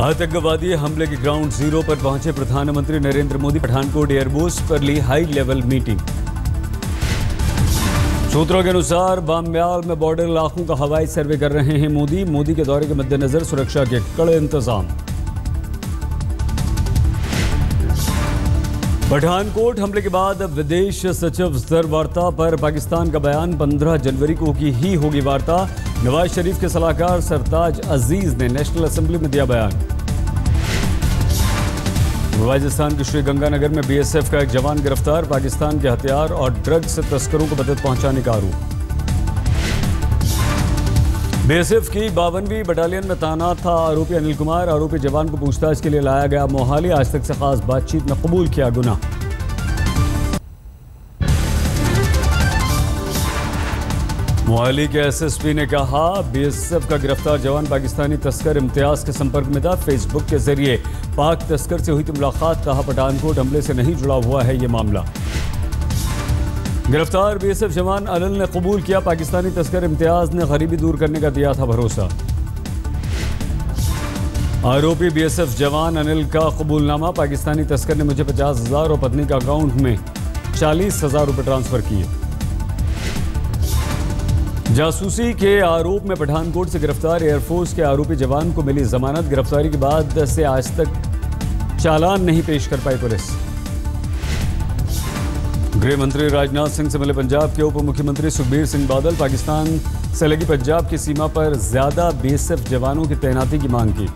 आतंकवादी हमले के ग्राउंड जीरो पर पहुंचे प्रधानमंत्री नरेंद्र मोदी। पठानकोट एयरबेस पर ली हाई लेवल मीटिंग। सूत्रों के अनुसार बामयाल में बॉर्डर इलाकों का हवाई सर्वे कर रहे हैं मोदी के दौरे के मद्देनजर सुरक्षा के कड़े इंतजाम। पठानकोट हमले के बाद विदेश सचिव स्तर वार्ता पर पाकिस्तान का बयान। 15 जनवरी को ही होगी वार्ता। नवाज शरीफ के सलाहकार सरताज अजीज ने नेशनल असेंबली में दिया बयान। राजस्थान के श्रीगंगानगर में बीएसएफ का एक जवान गिरफ्तार। पाकिस्तान के हथियार और ड्रग्स तस्करों को मदद पहुंचाने का आरोप। बीएसएफ की 52वीं बटालियन में तैनात था आरोपी अनिल कुमार। आरोपी जवान को पूछताछ के लिए लाया गया मोहाली। आज तक से खास बातचीत में कबूल किया गुनाह। मोहाली के एसएसपी ने कहा बीएसएफ का गिरफ्तार जवान पाकिस्तानी तस्कर इम्तियाज के संपर्क में था। फेसबुक के जरिए पाक तस्कर से हुई थी मुलाकात। कहा पठानकोट हमले से नहीं जुड़ा हुआ है ये मामला। गिरफ्तार बीएसएफ जवान अनिल ने कबूल किया। पाकिस्तानी तस्कर इम्तियाज ने गरीबी दूर करने का दिया था भरोसा। आरोपी बीएसएफ जवान अनिल का कबूलनामा। पाकिस्तानी तस्कर ने मुझे 50,000 और पत्नी का अकाउंट में 40,000 रुपए ट्रांसफर किए। जासूसी के आरोप में पठानकोट से गिरफ्तार एयरफोर्स के आरोपी जवान को मिली जमानत। गिरफ्तारी के बाद से आज तक चालान नहीं पेश कर पाई पुलिस। गृह मंत्री राजनाथ सिंह से मिले पंजाब के उप मुख्यमंत्री सुखबीर सिंह बादल। पाकिस्तान से लगी पंजाब की सीमा पर ज्यादा बीएसएफ जवानों की तैनाती की मांग की।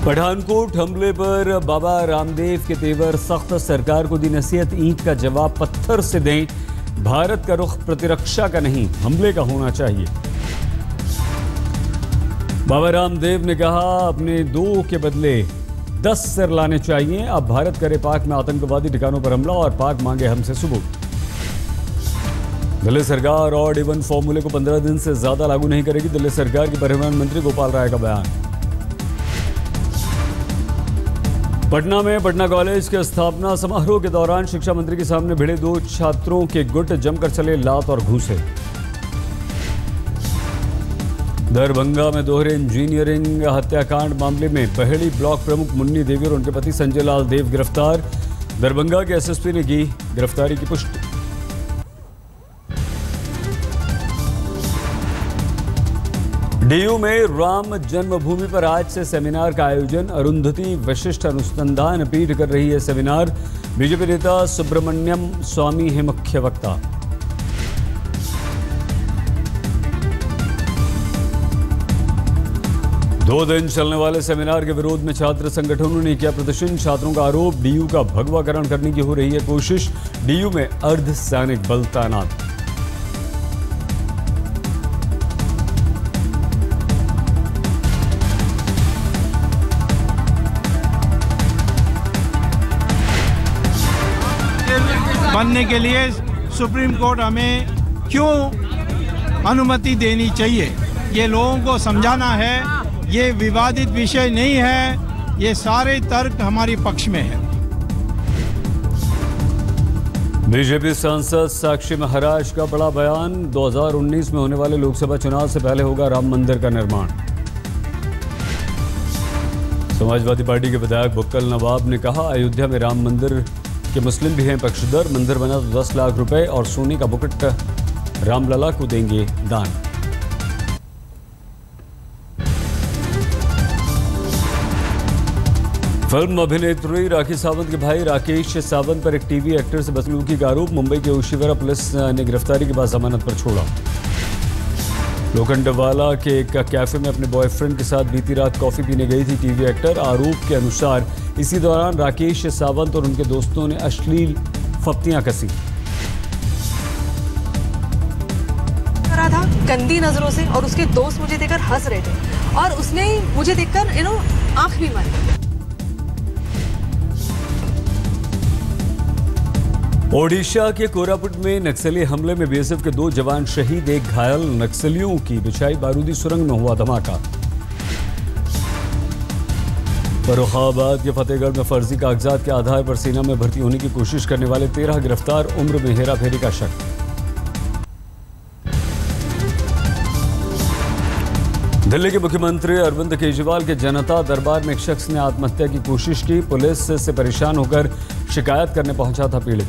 पठानकोट हमले पर बाबा रामदेव के तेवर सख्त। सरकार को दी नसीहत, ईंट का जवाब पत्थर से दें। भारत का रुख प्रतिरक्षा का नहीं हमले का होना चाहिए। बाबा रामदेव ने कहा अपने 2 के बदले 10 सिर लाने चाहिए। अब भारत करे पाक में आतंकवादी ठिकानों पर हमला और पाक मांगे हमसे सबूत। दिल्ली सरकार ऑड इवन फॉर्मूले को 15 दिन से ज्यादा लागू नहीं करेगी। दिल्ली सरकार के परिवहन मंत्री गोपाल राय का बयान। पटना में पटना कॉलेज के स्थापना समारोह के दौरान शिक्षा मंत्री के सामने भिड़े 2 छात्रों के गुट। जमकर चले लात और घूंसे। दरभंगा में दोहरे इंजीनियरिंग हत्याकांड मामले में बहेड़ी ब्लॉक प्रमुख मुन्नी देवी और उनके पति संजय लाल देव गिरफ्तार। दरभंगा के एसएसपी ने की गिरफ्तारी की पुष्टि। डीयू में राम जन्मभूमि पर आज से सेमिनार का आयोजन। अरुंधति वशिष्ठ अनुसंधान पीठ कर रही है सेमिनार। बीजेपी नेता सुब्रमण्यम स्वामी है मुख्य वक्ता। दो दिन चलने वाले सेमिनार के विरोध में छात्र संगठनों ने किया प्रदर्शन। छात्रों का आरोप डीयू का भगवाकरण करने की हो रही है कोशिश। डीयू में अर्धसैनिक बल तैनात। बनने के लिए सुप्रीम कोर्ट हमें क्यों अनुमति देनी चाहिए, ये लोगों को समझाना है। ये विवादित विषय नहीं है, ये सारे तर्क हमारे पक्ष में है। बीजेपी सांसद साक्षी महाराज का बड़ा बयान। 2019 में होने वाले लोकसभा चुनाव से पहले होगा राम मंदिर का निर्माण। समाजवादी पार्टी के विधायक बुक्कल नवाब ने कहा अयोध्या में राम मंदिर के मुस्लिम भी हैं पक्षधर। मंदिर बना तो 10 लाख रुपए और सोने का बुकट रामलला को देंगे दान। फिल्म अभिनेत्री राखी सावंत के भाई राकेश सावंत पर एक टीवी एक्टर से बदसलूकी का आरोप। मुंबई के ओशिवरा पुलिस ने गिरफ्तारी के बाद जमानत पर छोड़ा। लोखंडवाला के एक कैफे में अपने बॉयफ्रेंड के साथ बीती रात कॉफी पीने गई थी टीवी एक्टर। आरोप के अनुसार इसी दौरान राकेश सावंत और उनके दोस्तों ने अश्लील फप्तियां कसी। करा था गंदी नजरों से और उसके दोस्त मुझे देखकर हंस रहे थे और उसने मुझे देखकर आंख भी मारी। ओडिशा के कोरापुट में नक्सली हमले में बीएसएफ के 2 जवान शहीद, 1 घायल। नक्सलियों की बिछाई बारूदी सुरंग में हुआ धमाका। फर्रुखाबाद के फतेहगढ़ में फर्जी कागजात के आधार पर सेना में भर्ती होने की कोशिश करने वाले 13 गिरफ्तार। उम्र में हेराफेरी का शक। दिल्ली के मुख्यमंत्री अरविंद केजरीवाल के जनता दरबार में एक शख्स ने आत्महत्या की कोशिश की। पुलिस से परेशान होकर शिकायत करने पहुंचा था पीड़ित।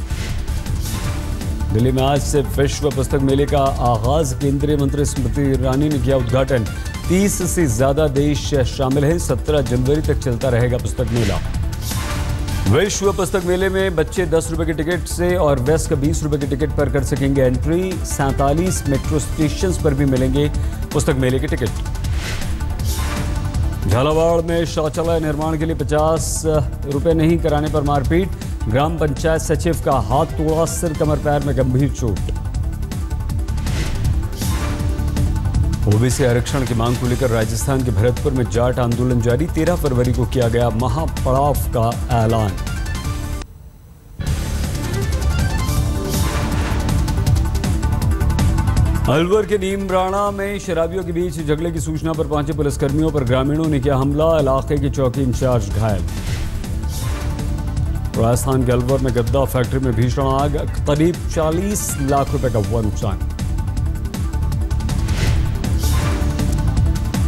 दिल्ली में आज से विश्व पुस्तक मेले का आगाज। केंद्रीय मंत्री स्मृति ईरानी ने किया उद्घाटन। 30 से ज्यादा देश शामिल हैं। 17 जनवरी तक चलता रहेगा पुस्तक मेला। विश्व पुस्तक मेले में बच्चे 10 रुपए के टिकट से और वयस्क 20 रुपए के टिकट पर कर सकेंगे एंट्री। 47 मेट्रो स्टेशन पर भी मिलेंगे पुस्तक मेले के टिकट। झालावाड़ में शौचालय निर्माण के लिए 50 रुपए नहीं कराने पर मारपीट। ग्राम पंचायत सचिव का हाथ तोड़ा, सिर कमर पैर में गंभीर चोट। ओबीसी आरक्षण की मांग को लेकर राजस्थान के भरतपुर में जाट आंदोलन जारी। 13 फरवरी को किया गया महापड़ाव का ऐलान। अलवर के नीमराणा में शराबियों के बीच झगड़े की सूचना पर पहुंचे पुलिसकर्मियों पर ग्रामीणों ने किया हमला। इलाके के चौकी इंचार्ज घायल। राजस्थान के अलवर में गद्दा फैक्ट्री में भीषण आग। करीब 40 लाख रुपए का हुआ नुकसान।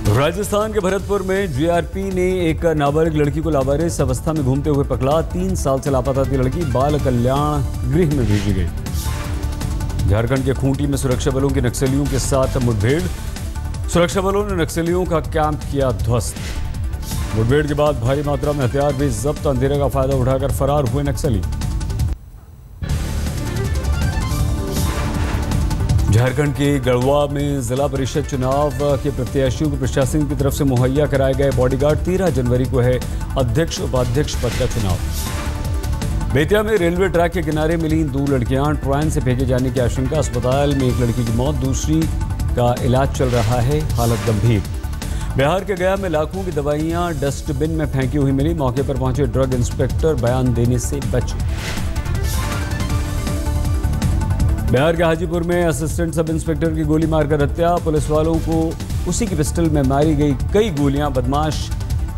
राजस्थान के भरतपुर में जीआरपी ने एक नाबालिग लड़की को लावारिस अवस्था में घूमते हुए पकड़ा। 3 साल से लापता थी लड़की। बाल कल्याण गृह में भेजी गई। झारखंड के खूंटी में सुरक्षा बलों की नक्सलियों के साथ मुठभेड़। सुरक्षा बलों ने नक्सलियों का कैंप किया ध्वस्त। मुठभेड़ के बाद भारी मात्रा में हथियार भी जब्त। अंधेरे का फायदा उठाकर फरार हुए नक्सली। झारखंड के गढ़वा में जिला परिषद चुनाव के प्रत्याशियों को प्रशासन की तरफ से मुहैया कराए गए बॉडीगार्ड। 13 जनवरी को है अध्यक्ष उपाध्यक्ष पद का चुनाव। बेतिया में रेलवे ट्रैक के किनारे मिली 2 लड़कियां। ट्रेन से फेंके जाने की आशंका। अस्पताल में एक लड़की की मौत, दूसरी का इलाज चल रहा है, हालत गंभीर। बिहार के गया में लाखों की दवाइयां डस्टबिन में फेंकी हुई मिली। मौके पर पहुंचे ड्रग इंस्पेक्टर बयान देने से बचे। बिहार के हाजीपुर में असिस्टेंट सब इंस्पेक्टर की गोली मारकर हत्या। पुलिस वालों को उसी की पिस्टल में मारी गई कई गोलियां। बदमाश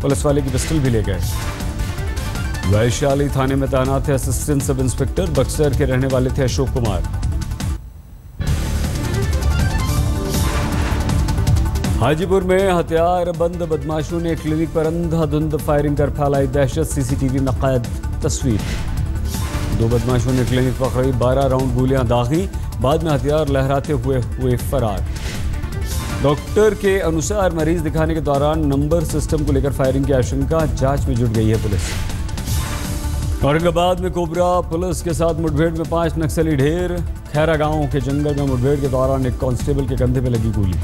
पुलिस वाले की पिस्टल भी ले गए। वैशाली थाने में तैनात थे असिस्टेंट सब इंस्पेक्टर। बक्सर के रहने वाले थे अशोक कुमार। हाजीपुर में हथियार बंद बदमाशों ने क्लिनिक पर अंधाधुंध फायरिंग कर फैलाई दहशत। सीसीटीवी में कैद तस्वीर। 2 बदमाशों ने क्लिनिक पर करीब 12 राउंड गोलियां दागी। बाद में हथियार लहराते हुए फरार। डॉक्टर के अनुसार मरीज दिखाने के दौरान नंबर सिस्टम को लेकर फायरिंग की आशंका। जांच में जुट गई है पुलिस। औरंगाबाद में कोबरा पुलिस के साथ मुठभेड़ में 5 नक्सली ढेर। खैरा गांव के जंगल में मुठभेड़ के दौरान एक कांस्टेबल के कंधे पर लगी गोली।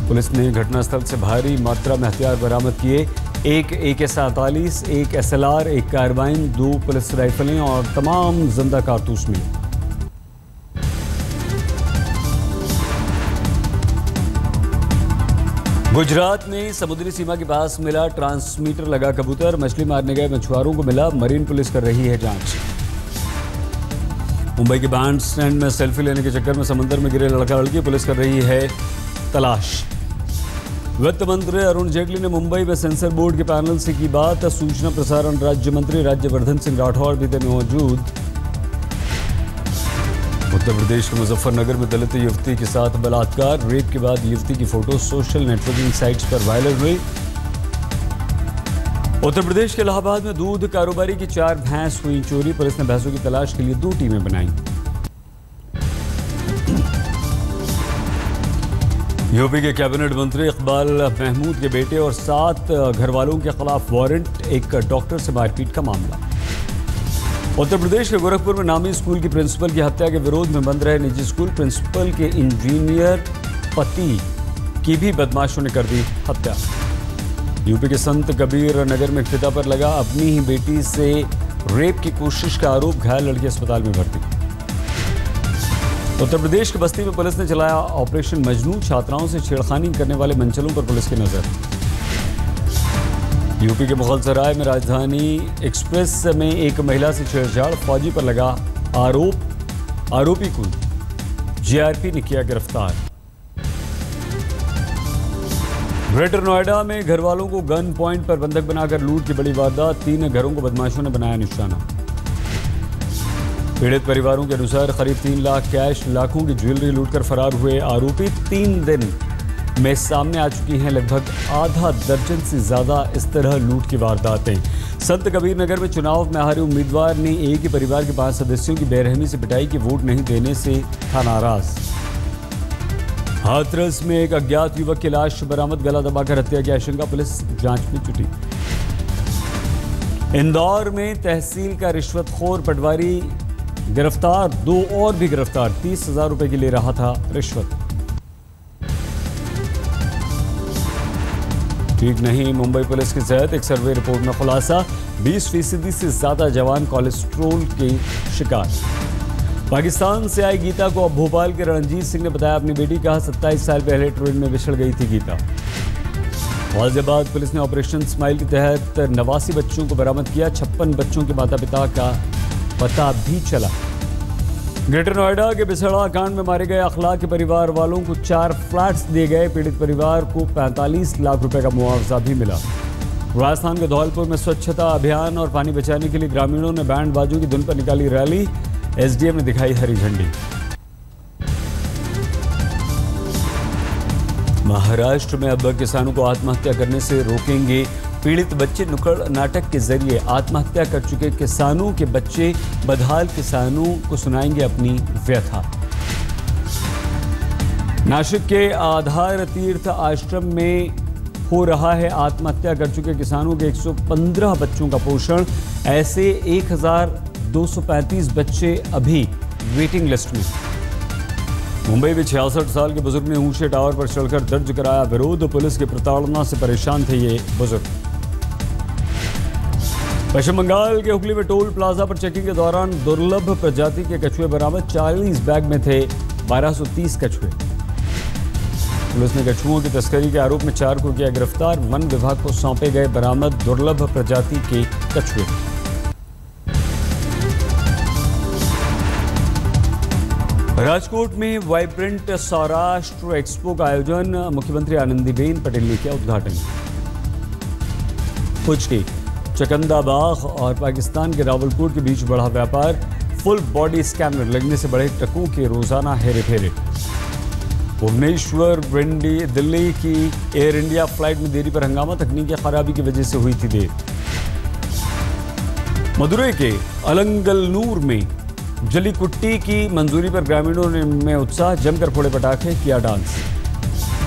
पुलिस ने घटनास्थल से भारी मात्रा में हथियार बरामद किए। एक AK-47, एक SLR, एक कार्बाइन, 2 पुलिस राइफलें और तमाम जिंदा कारतूस मिले। गुजरात में समुद्री सीमा के पास मिला ट्रांसमीटर लगा कबूतर। मछली मारने गए मछुआरों को मिला। मरीन पुलिस कर रही है जांच। मुंबई के बैंड स्टैंड में सेल्फी लेने के चक्कर में समुद्र में गिरे लड़का लड़की। पुलिस कर रही है तलाश। वित्त मंत्री अरुण जेटली ने मुंबई में सेंसर बोर्ड के पैनल से की बात। सूचना प्रसारण राज्य मंत्री राज्यवर्धन सिंह राठौर भी थे मौजूद। उत्तर प्रदेश के मुजफ्फरनगर में दलित युवती के साथ बलात्कार। रेप के बाद युवती की फोटो सोशल नेटवर्किंग साइट्स पर वायरल हुई। उत्तर प्रदेश के इलाहाबाद में दूध कारोबारी की 4 भैंस हुई चोरी। पुलिस ने भैंसों की तलाश के लिए 2 टीमें बनाई। यूपी के कैबिनेट मंत्री इकबाल महमूद के बेटे और 7 घरवालों के खिलाफ वारंट। एक डॉक्टर से मारपीट का मामला। उत्तर प्रदेश के गोरखपुर में नामी स्कूल की प्रिंसिपल की हत्या के विरोध में बंद रहे निजी स्कूल। प्रिंसिपल के इंजीनियर पति की भी बदमाशों ने कर दी हत्या। यूपी के संत कबीर नगर में पिता पर लगा अपनी ही बेटी से रेप की कोशिश का आरोप। घायल लड़की अस्पताल में भर्ती। उत्तर प्रदेश के बस्ती में पुलिस ने चलाया ऑपरेशन मजनू। छात्राओं से छेड़खानी करने वाले मंचलों पर पुलिस की नजर। यूपी के मुगलसराय में राजधानी एक्सप्रेस में एक महिला से छेड़छाड़। फौजी पर लगा आरोप। आरोपी को जीआरपी ने किया गिरफ्तार। ग्रेटर नोएडा में घरवालों को गन पॉइंट पर बंधक बनाकर लूट की बड़ी वारदात। 3 घरों को बदमाशों ने बनाया निशाना। पीड़ित परिवारों के अनुसार करीब 3 लाख कैश, लाखों की ज्वेलरी लूटकर फरार हुए आरोपी। 3 दिन में सामने आ चुकी हैं लगभग आधा दर्जन से ज़्यादा इस तरह लूट की वारदातें। संत कबीर नगर में चुनाव में हारे उम्मीदवार ने एक ही परिवार के 5 सदस्यों की बेरहमी से पिटाई की, वोट नहीं देने से था नाराज। हाथरस में एक अज्ञात युवक की लाश बरामद, गला दबाकर हत्या की आशंका, पुलिस जांच में जुटी। इंदौर में तहसील का रिश्वतखोर पटवारी गिरफ्तार, 2 और भी गिरफ्तार, 30,000 रुपए के ले रहा था रिश्वत। ठीक नहीं, मुंबई पुलिस की जहद एक सर्वे रिपोर्ट में खुलासा, 20% से ज्यादा जवान कोलेस्ट्रोल के शिकार। पाकिस्तान से आई गीता को अब भोपाल के रणजीत सिंह ने बताया अपनी बेटी का। 27 साल पहले ट्रेन में बिछड़ गई थी गीता। गाजियाबाद पुलिस ने ऑपरेशन स्माइल के तहत 89 बच्चों को बरामद किया, 56 बच्चों के माता पिता का पता भी चला। ग्रेटर नोएडा के बिसड़ा कांड में मारे गए अखलाक के परिवार वालों को 4 फ्लैट्स दिए गए, पीड़ित परिवार को 45 लाख रुपए का मुआवजा भी मिला। राजस्थान के धौलपुर में स्वच्छता अभियान और पानी बचाने के लिए ग्रामीणों ने बैंड बाजों की धुन पर निकाली रैली, एसडीएम ने दिखाई हरी झंडी। महाराष्ट्र में अब किसानों को आत्महत्या करने से रोकेंगे, पीड़ित बच्चे नुक्कड़ नाटक के जरिए आत्महत्या कर चुके किसानों के बच्चे बदहाल किसानों को सुनाएंगे अपनी व्यथा। नासिक के आधार तीर्थ आश्रम में हो रहा है आत्महत्या कर चुके किसानों के 115 बच्चों का पोषण, ऐसे 1235 बच्चे अभी वेटिंग लिस्ट में। मुंबई में 66 साल के बुजुर्ग ने ऊंचे टावर पर चढ़कर दर्ज कराया विरोध, पुलिस की प्रताड़ना से परेशान थे ये बुजुर्ग। पश्चिम बंगाल के हुगली में टोल प्लाजा पर चेकिंग के दौरान दुर्लभ प्रजाति के कछुए बरामद, 40 बैग में थे 1230 कछुए। पुलिस ने कछुओं की तस्करी के आरोप में 4 को किया गिरफ्तार, वन विभाग को सौंपे गए बरामद दुर्लभ प्रजाति के कछुए। राजकोट में वाइब्रेंट सौराष्ट्र एक्सपो का आयोजन, मुख्यमंत्री आनंदीबेन पटेल ने किया उद्घाटन। पुछी, चकंदाबाग और पाकिस्तान के रावलकोट के बीच बढ़ा व्यापार, फुल बॉडी स्कैनर लगने से बढ़े ट्रकों के रोजाना हेरे फेरे। भुवनेश्वर दिल्ली की एयर इंडिया फ्लाइट में देरी पर हंगामा, तकनीकी खराबी की वजह से हुई थी देर। मदुरई के अलंगलनूर में जलीकुट्टी की मंजूरी पर ग्रामीणों ने में उत्साह, जमकर फोड़े पटाखे, किया डांस।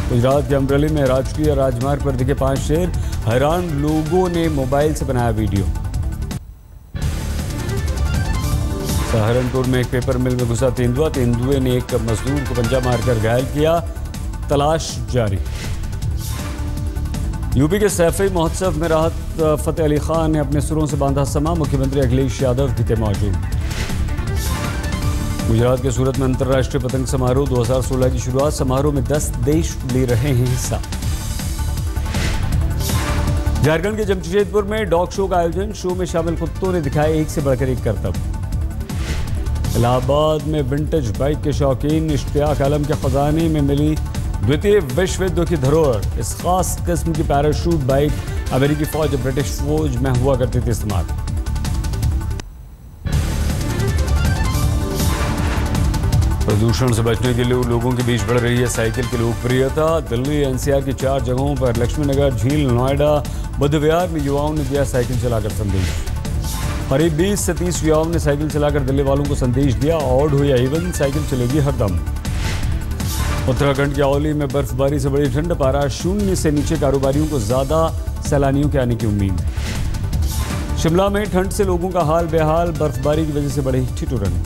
गुजरात के अमरेली में राष्ट्रीय राजमार्ग पर दिखे 5 शेर, हैरान लोगों ने मोबाइल से बनाया वीडियो। सहारनपुर में एक पेपर मिल में घुसा तेंदुआ, तेंदुए ने एक मजदूर को पंजा मारकर घायल किया, तलाश जारी। यूपी के सैफई महोत्सव में राहत फतेह अली खान ने अपने सुरों से बांधा समा, मुख्यमंत्री अखिलेश यादव भी थे मौजूद। गुजरात के सूरत में अंतर्राष्ट्रीय पतंग समारोह 2016 की शुरुआत, समारोह में 10 देश ले रहे हैं हिस्सा। झारखंड के जमशेदपुर में डॉग शो का आयोजन, शो में शामिल कुत्तों ने दिखाए एक से बढ़कर एक करतब। इलाहाबाद में विंटेज बाइक के शौकीन इश्तियाक आलम के खजाने में मिली द्वितीय विश्व युद्ध की धरोहर, इस खास किस्म की पैराशूट बाइक अमेरिकी फौज, ब्रिटिश फौज में हुआ करती थी इस्तेमाल। प्रदूषण से बचने के लिए लोगों के बीच बढ़ रही है साइकिल की लोकप्रियता। दिल्ली एनसीआर की 4 जगहों पर लक्ष्मीनगर, झील, नोएडा, बुद्ध विहार में युवाओं ने दिया साइकिल चलाकर संदेश। करीब 20 से 30 युवाओं ने साइकिल चलाकर दिल्ली वालों को संदेश दिया, ऑड हुई इवन साइकिल चलेगी हरदम। उत्तराखंड के औली में बर्फबारी से बड़ी ठंड, पारा 0 से नीचे, कारोबारियों को ज्यादा सैलानियों के आने की उम्मीद। शिमला में ठंड से लोगों का हाल बेहाल, बर्फबारी की वजह से बढ़ी ठिठुरन।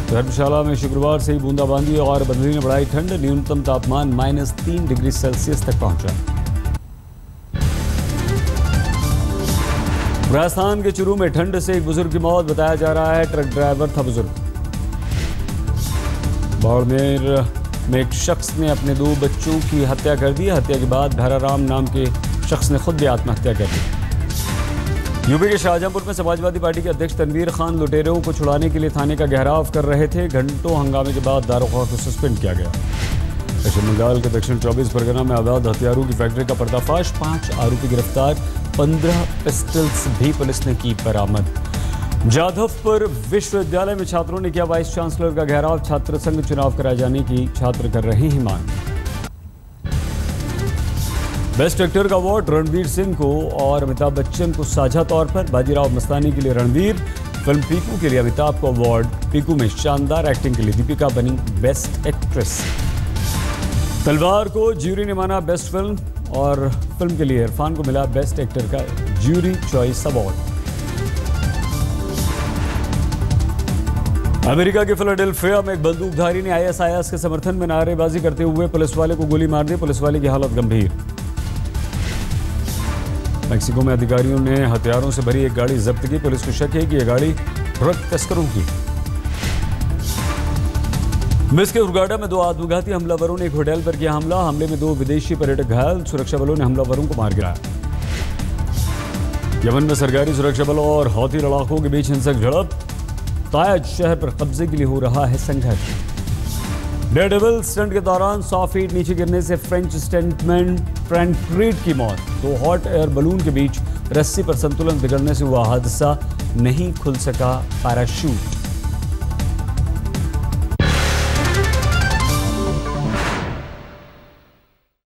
धर्मशाला में शुक्रवार से ही बूंदाबांदी और बदली ने बढ़ाई ठंड, न्यूनतम तापमान -3 डिग्री सेल्सियस तक पहुंचा। राजस्थान के चुरू में ठंड से एक बुजुर्ग की मौत, बताया जा रहा है ट्रक ड्राइवर था बुजुर्ग। बाड़मेर में एक शख्स ने अपने 2 बच्चों की हत्या कर दी, हत्या के बाद भैराराम नाम के शख्स ने खुद भी आत्महत्या कर दी। यूपी के शाहजहांपुर में समाजवादी पार्टी के अध्यक्ष तनवीर खान लुटेरों को छुड़ाने के लिए थाने का घेराव कर रहे थे, घंटों हंगामे के बाद दारोगा को सस्पेंड किया गया। पश्चिम बंगाल के दक्षिण 24 परगना में अवैध हथियारों की फैक्ट्री का पर्दाफाश, 5 आरोपी गिरफ्तार, 15 पिस्टल्स भी पुलिस ने की बरामद। जाधवपुर विश्वविद्यालय में छात्रों ने किया वाइस चांसलर का घेराव, छात्र संघ चुनाव कराए जाने की छात्र कर रहे हैं मांग। बेस्ट एक्टर का अवार्ड रणवीर सिंह को और अमिताभ बच्चन को साझा तौर पर। बाजीराव मस्तानी के लिए रणवीर, फिल्म पीकू के लिए अमिताभ को अवार्ड। पीकू में शानदार एक्टिंग के लिए दीपिका बनी बेस्ट एक्ट्रेस। तलवार को ज्यूरी ने माना बेस्ट फिल्म और फिल्म के लिए इरफान को मिला बेस्ट एक्टर का ज्यूरी चॉइस अवार्ड। अमेरिका के फिलाडेल्फिया में एक बंदूकधारी ने आईएसआईएस के समर्थन में नारेबाजी करते हुए पुलिस वाले को गोली मार दी। पुलिस वाले की हालत गंभीर। मेक्सिको में अधिकारियों ने हथियारों से भरी एक गाड़ी जब्त की। पुलिस को शक है कि यह गाड़ी ड्रग तस्करों की। मिस के हुरगाडा में 2 आत्मघाती हमलावरों ने एक होटल पर किया हमला। हमले में 2 विदेशी पर्यटक घायल। सुरक्षा बलों ने हमलावरों को मार गिराया। यमन में सरकारी सुरक्षा बलों और हौती लड़ाकों के बीच हिंसक झड़प। तायज शहर पर कब्जे के लिए हो रहा है संघर्ष। डेयरडेविल स्टंट के दौरान 100 फीट नीचे गिरने से फ्रेंच स्टंटमैन फ्रैंक रीड की मौत। 2 हॉट एयर बलून के बीच रस्सी पर संतुलन बिगड़ने से हुआ हादसा। नहीं खुल सका पैराशूट।